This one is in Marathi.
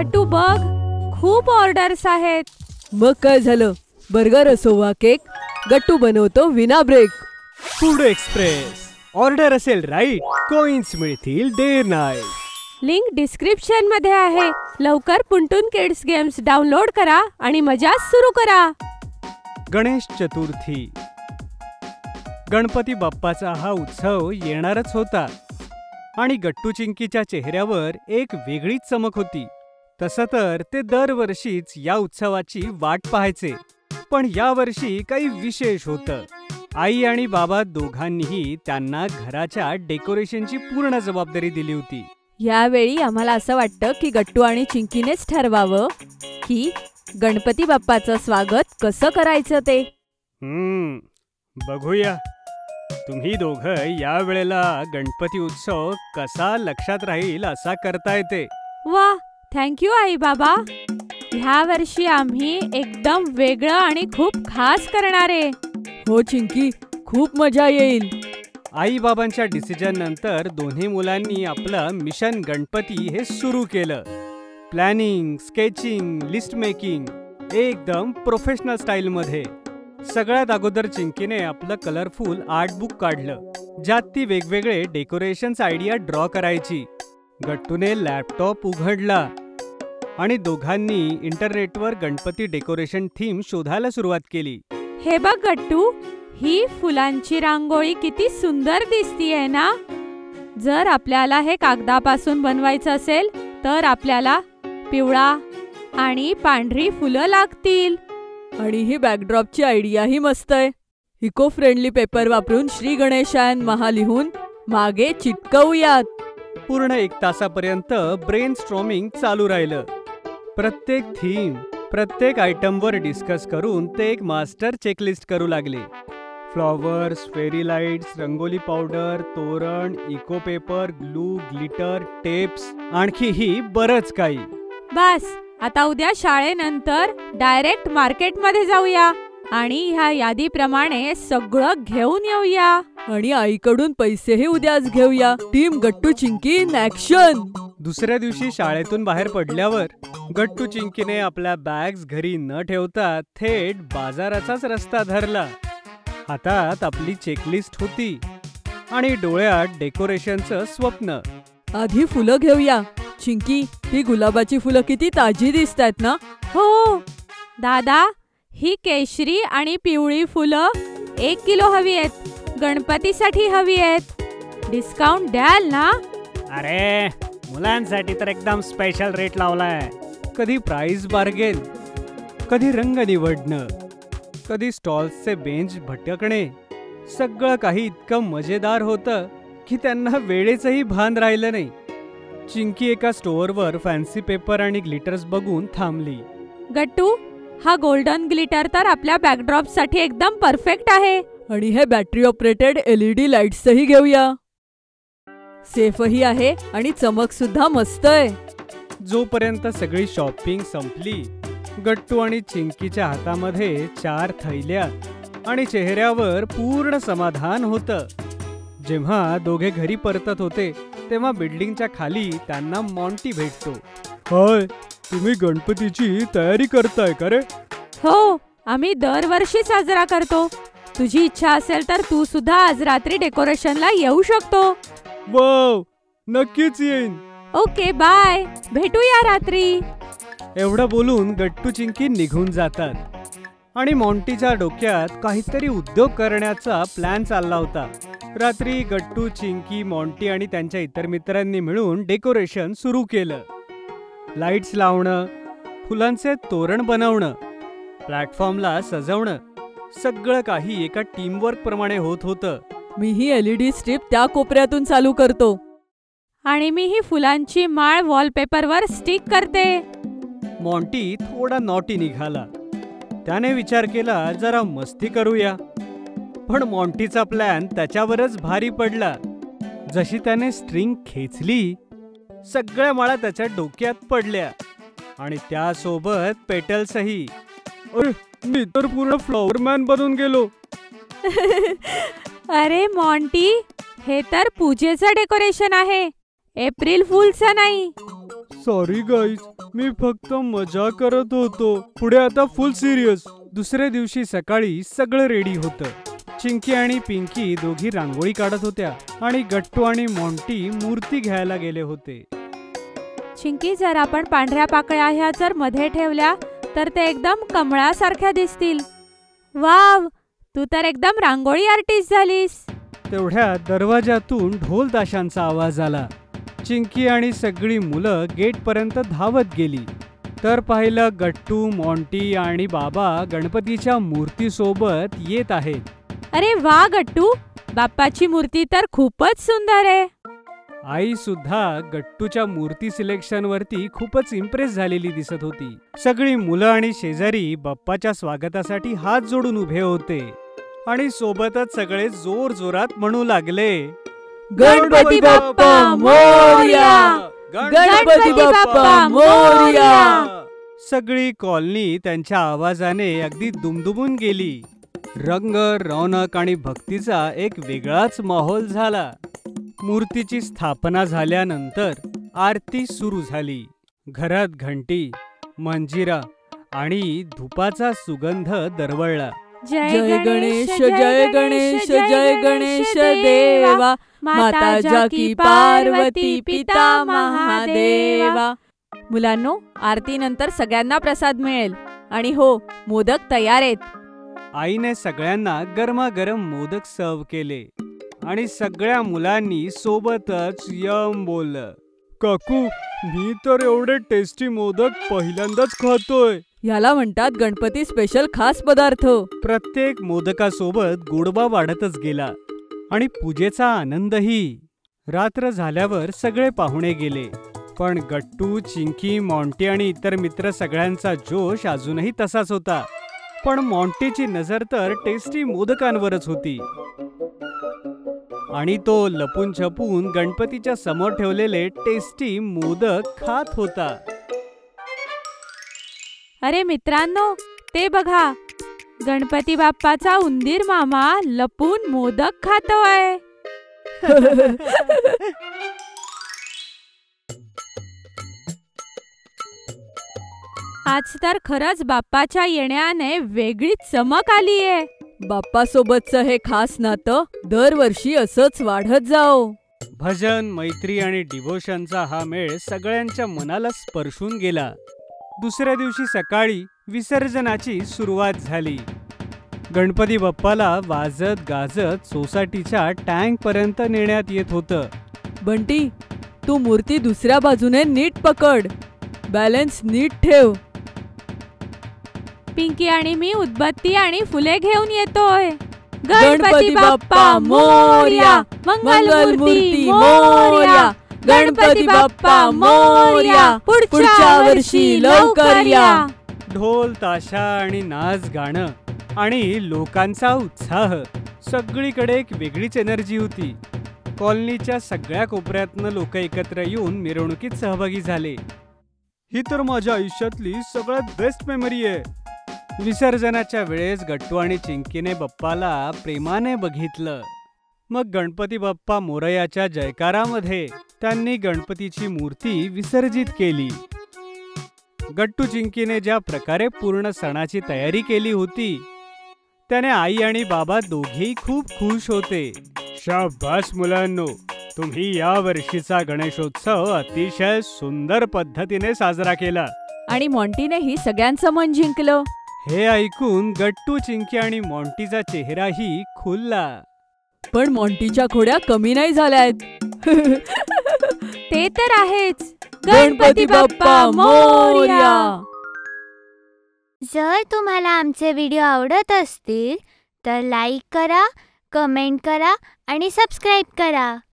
गट्टू बघ, खूप ऑर्डर्स आहेत. मग काय झालं, बर्गर असो वा केक, गट्टू बनवतो विना ब्रेक. Food express. ऑर्डर असेल राईट, कॉइन्स मिळतील डे नाईट. लिंक डिस्क्रिप्शन मध्ये आहे. लवकर पुंटून किड्स गेम्स डाउनलोड करा आणि मजा सुरू करा. गणेश चतुर्थी. गणपती बाप्पाचा हा उत्सव येणारच होता आणि गट्टू चिंकीच्या चेहऱ्यावर एक वेगळीच चमक होती. तसं तर ते दरवर्षीच या उत्सवाची वाट पाहायचे, पण यावर्षी काही विशेष होतं. आई आणि बाबा दोघांनीही त्यांना घराच्या डेकोरेशनची पूर्ण जबाबदारी दिली होती. यावेळी आम्हाला असं वाटतं की गट्टू आणि चिंकीनेच ठरवावं की गणपती बाप्पाचं स्वागत कसं करायचं ते. बघूया तुम्ही दोघं या वेळेला गणपती उत्सव कसा लक्षात राहील असा करताय ते. वा, थँक्यू आई बाबा. ह्या वर्षी आम्ही एकदम वेगळं आणि खूप खास करणार आहे. हो चिंकी, खूप मजा येईल. आई बाबांच्या डिसिजन नंतर दोन्ही मुलांनी आपलं मिशन गणपती हे सुरू केलं. प्लॅनिंग, स्केचिंग, लिस्ट मेकिंग एकदम प्रोफेशनल स्टाईल मध्ये. सगळ्यात अगोदर चिंकीने आपलं कलरफुल आर्ट बुक काढलं, ज्यात ती वेगवेगळे डेकोरेशन्स आयडिया ड्रॉ करायची. गट्टूने लॅपटॉप उघडला आणि दोघांनी इंटरनेटवर गणपती डेकोरेशन थीम शोधायला सुरुवात केली. हे बघ गट्टू, ही फुलांची रांगोळी किती सुंदर दिसतीये ना. जर आपल्याला हे कागदापासून बनवायचं असेल तर आपल्याला पिवळा आणि पांढरी फुलं लागतील. आणि ही बॅकड्रॉपची आयडिया ही मस्त आहे. इको फ्रेंडली पेपर वापरून श्री गणेशायन महा लिहून मागे चिटकवूयात. पूर्ण 1 तासापर्यंत ब्रेनस्टॉर्मिंग चालू राहिलं. प्रत्येक थीम, प्रत्येक आयटमवर डिस्कस करून ते एक मास्टर चेकलिस्ट करू लागले. Flowers, fairy lights, rangoli powder, toran, eco paper, glue, glitter, tapes, आणखीही बरंच काही. बस, आता उद्या शाळेनंतर डायरेक्ट मार्केटमध्ये जाऊया आणि ह्या यादीप्रमाणे सगळं घेऊन येऊया. आणि आईकडून पैसेही उद्याच घेऊया. Team Gattu Chinki in action. दुसऱ्या दिवशी शाळेतून बाहेर पडल्यावर गट्टू चिंकीने आपल्या बॅग्स घरी न ठेवता थेट बाजाराचाच रस्ता धरला. हातात आपली चेकलिस्ट होती आणि डोळ्यात डेकोरेशनचं स्वप्न. आधी फुलं घेऊया. चिंकी, ही गुलाबाची फुलं किती ताजी दिसतात ना. हो दादा, ही केशरी आणि पिवळी फुलं 1 किलो हवी आहेत. गणपतीसाठी हवी आहेत. डिस्काउंट द्याल ना. अरे, मुलांसाठी तर एकदम स्पेशल रेट लावलाय. कधी प्राइस बार्गेन, कधी रंग निवडणं, कधी स्टॉल्सचे बेंच भटकणे. सगळं काही इतकं मजेदार होतं की त्यांना वेळेचंही भान राहिलं नाही. चिंकी एका स्टोअरवर फॅन्सी पेपर आणि ग्लिटर्स बघून थांबली. गट्टू, हा गोल्डन ग्लिटर तर आपल्या बॅकड्रॉप साठी एकदम परफेक्ट आहे. आणि हे बॅटरी ऑपरेटेड LED लाईट्सही घेऊया. सेफही आहे आणि चमक सुद्धा मस्त आहे. जोपर्यंत सगळी शॉपिंग संपली, गट्टू आणि चिंकीच्या हातामध्ये 4 थैल्या आणि चेहऱ्यावर पूर्ण समाधान होतं. जेव्हा दोघे घरी परतत होते तेव्हा बिल्डिंगच्या खाली त्यांना मॉन्टी भेटतो. हाय, तुम्ही गणपतीची तयारी करताय का रे? हो, आम्ही दरवर्षी साजरा करतो. तुझी इच्छा असेल तर तू सुद्धा आज रात्री डेकोरेशनला येऊ शकतो. वाव, नक्कीच येईन. ओके, बाय, भेटूया रात्री. एवढं बोलून गट्टू चिंकी निघून जातात आणि मॉन्टीच्या डोक्यात काहीतरी उद्योग करण्याचा प्लॅन चालला होता. रात्री गट्टू, चिंकी, मॉन्टी आणि त्यांच्या इतर मित्रांनी मिळून डेकोरेशन सुरू केलं. लाईट्स लावणं, फुलांचे तोरण बनवणं, प्लॅटफॉर्मला सजवणं, सगळं काही एका टीमवर्क प्रमाणे होत होतं. मी ही LED स्ट्रीप त्या कोपऱ्यातून चालू करतो. आणि मी ही फुलांची माळ वॉलपेपरवर स्टिक करते. मॉन्टी थोडा नॉटी निघाला. त्याने विचार केला, जरा मस्ती करूया. पण मॉन्टीचा प्लॅन त्याच्यावरच भारी पडला. जशी त्याने स्ट्रिंग खेचली, सगळ्या माळा त्याच्या डोक्यात पडल्या आणि त्यासोबत पेटल्सही. अरे, मी तर पूर्ण फ्लॉवर मॅन बनून गेलो. अरे मॉन्टी, हे तर पूजेचं डेकोरेशन आहे, एप्रिल फूलचं नाही. सॉरी गाईज, मी फक्त मजा करत होतो. पुढे आता फुल सिरियस. दुसऱ्या दिवशी सकाळी सगळं रेडी होतं. चिंकी आणि पिंकी दोघी रांगोळी काढत होत्या आणि गट्टू आणि मॉन्टी मूर्ती घ्यायला गेले होते. चिंकी, जर आपण पांढऱ्या पाकळ्या ह्या जर मध्ये ठेवल्या तर ते एकदम कमळासारख्या दिसतील. वाव, तू तर एकदम रांगोळी आर्टिस्ट झालीस. तेवढ्यात दरवाजातून ढोल ताशांचा आवाज आला. चिंकी आणि सगळी मुलं गेटपर्यंत धावत गेली तर पाहिलं गट्टू, मॉन्टी आणि बाबा गणपतीच्या मूर्तीसोबत येत आहेत. अरे वा गट्टू, बाप्पाची मूर्ती तर खूपच सुंदर आहे. आई सुद्धा गट्टूच्या मूर्ती सिलेक्शन वरती खूपच इम्प्रेस झालेली दिसत होती. सगळी मुलं आणि शेजारी बाप्पाच्या स्वागतासाठी हात जोडून उभे होते आणि सोबतच सगळे जोर जोरात म्हणू लागले, गणपती बाप्पा मोरया, गणपती बाप्पा मोरया. सगळी कॉलनी त्यांच्या आवाजाने अगदी दुमदुमून गेली. रंग, रौनक आणि भक्तीचा एक वेगळाच माहोल झाला. मूर्तीची स्थापना झाल्यानंतर आरती सुरू झाली. घरात घंटी, मंजिरा आणि धुपाचा सुगंध दरवळला. जय गणेश, जय गणेश, जय गणेश देवा, माता जाकी पार्वती, पिता महादेवा. मुलांनो, आरतीनंतर सगळ्यांना प्रसाद मिळेल. आणि हो, मोदक तयार आहेत. आईने सगळ्यांना गरमागरम मोदक सर्व केले आणि सगळ्या मुलांनी सोबतच यम बोललं. काकू, मी तर एवढे टेस्टी मोदक पहिल्यांदाच खातोय. याला म्हणतात गणपती स्पेशल खास पदार्थ. प्रत्येक मोदकासोबत गोडवा वाढतच गेला आणि पूजेचा आनंदही. रात्र झाल्यावर सगळे पाहुणे गेले, पण गट्टू, चिंकी, मॉन्टी आणि इतर मित्र सगळ्यांचा जोश अजूनही तसाच होता. पण मॉन्टीची नजर तर टेस्टी मोदकांवरच होती आणि तो लपून छपून गणपतीच्या समोर ठेवलेले टेस्टी मोदक खात होता. अरे मित्रांनो, ते बघा, गणपती बाप्पाचा उंदीर मामा लपून मोदक खातोय. आज तर खरंच बाप्पाच्या येण्याने वेगळीच चमक आलीये. बाप्पा सोबतचं हे खास नातं दरवर्षी असंच वाढत जाओ. भजन, मैत्री आणि डिव्होशनचा हा मेळ सगळ्यांच्या मनाला स्पर्शून गेला. दुसऱ्या दिवशी सकाळी विसर्जनाची सुरुवात झाली. गणपती बाप्पाला वाजत गाजत सोसायटीच्या टँक पर्यंत नेण्यात येत होतं. बंटी, तू मूर्ती दुसऱ्या बाजूने नीट पकड. बॅलन्स नीट ठेव. पिंकी आणि मी उदबत्ती आणि फुले घेऊन येतोय. गणपती बाप्पा मोरया, मंगलमूर्ती मोरया, गणपती बाप्पा मोरया, पुढच्या वर्षी लवकर या. ढोल, ताशा आणि नाच गाणं आणि लोकांचा उत्साह. सगळीकडे एक वेगळीच एनर्जी होती. कॉलनीच्या सगळ्या कोपऱ्यातनं लोक एकत्र येऊन मिरवणुकीत सहभागी झाले. ही तर माझ्या आयुष्यातली सगळ्यात बेस्ट मेमरी आहे. विसर्जनाच्या वेळेस गट्टू आणि चिंकीने बाप्पाला प्रेमाने बघितलं. मग गणपती बाप्पा मोरयाच्या जयकारामध्ये त्यांनी गणपतीची मूर्ती विसर्जित केली. गट्टू, चिंकीने ज्या प्रकारे पूर्ण सणाची तयारी केली होती त्याने आई आणि बाबा दोघेही खूप खुश होते. शाबास मुलांनो, तुम्ही या वर्षीचा गणेशोत्सव अतिशय सुंदर पद्धतीने साजरा केला. आणि मॉन्टीनेही सगळ्यांचं मन जिंकलं. हे ऐकून गट्टू, चिंकी आणि मॉन्टीचा चेहराही खुलला. पण मॉन्टीच्या खोड्या कमी नाही झाल्यात. ते तर आहेच. गणपती बाप्पा मोरया. जर तुम्हाला आमचे व्हिडिओ आवडत असतील तर लाईक करा, कमेंट करा आणि सबस्क्राईब करा.